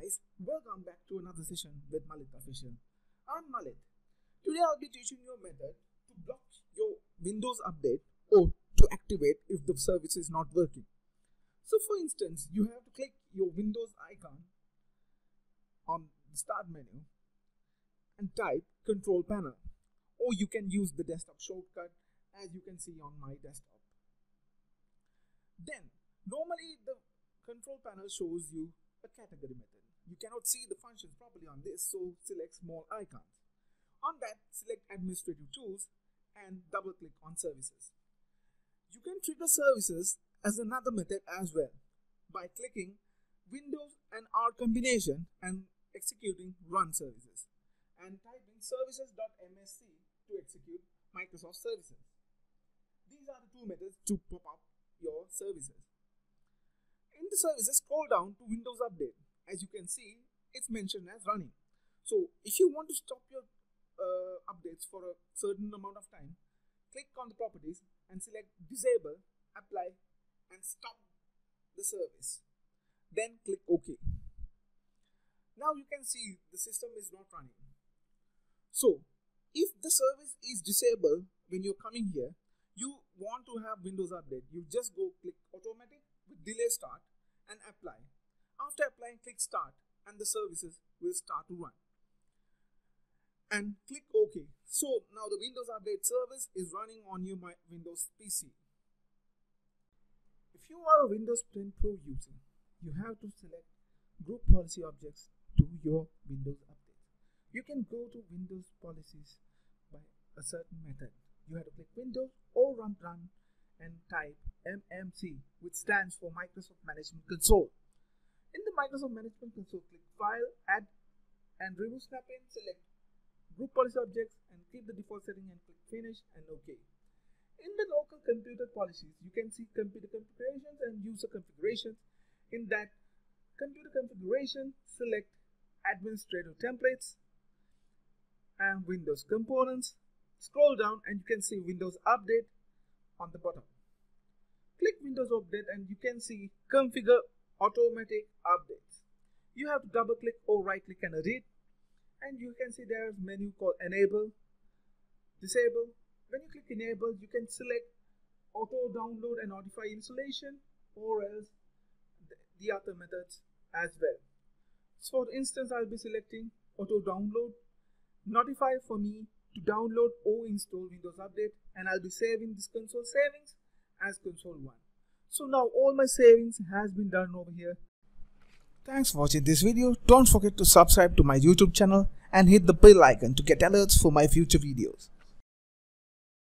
guys, welcome back to another session with Malit Official. I'm Malit. Today I'll be teaching you a method to block your Windows update or to activate if the service is not working. So for instance, you have to click your Windows icon on the start menu and type Control Panel, or you can use the desktop shortcut as you can see on my desktop. Then normally the control panel shows you a category method. You cannot see the functions properly on this, so select small icons. On that, select Administrative Tools and double click on Services. You can trigger services as another method as well by clicking Windows and R combination and executing Run Services and typing services.msc to execute Microsoft services. These are the two methods to pop up your services. In the services, scroll down to Windows Update. As you can see, it's mentioned as running. So if you want to stop your updates for a certain amount of time, click on the properties and select Disable, Apply and Stop the service. Then click OK. Now you can see the system is not running. So if the service is disabled when you're coming here, you want to have Windows Update, you just go click Automatic with Delay Start and Apply. After applying, click Start and the services will start to run. And click OK. So now the Windows Update service is running on your Windows PC. If you are a Windows 10 Pro user, you have to select Group Policy Objects to your Windows Update. You can go to Windows Policies by a certain method. You have to click Windows or Run and type MMC, which stands for Microsoft Management Console. In the Microsoft Management Console, click File, Add and Remove Snap-in, select Group Policy Objects and keep the default setting and click Finish and OK. In the local computer policies, you can see computer configurations and user configurations. In that computer configuration, select Administrative Templates and Windows Components. Scroll down and you can see Windows Update on the bottom. Click Windows Update and you can see Configure Automatic Updates. You have to double click or right click and edit, and you can see there's a menu called Enable, Disable. When you click Enable, you can select Auto Download and Notify Installation, or else the other methods as well. So for instance, I'll be selecting Auto Download, Notify for me to download or install Windows Update, and I'll be saving this console savings as console 1. So now all my savings has been done over here. Thanks for watching this video. Don't forget to subscribe to my YouTube channel and hit the bell icon to get alerts for my future videos.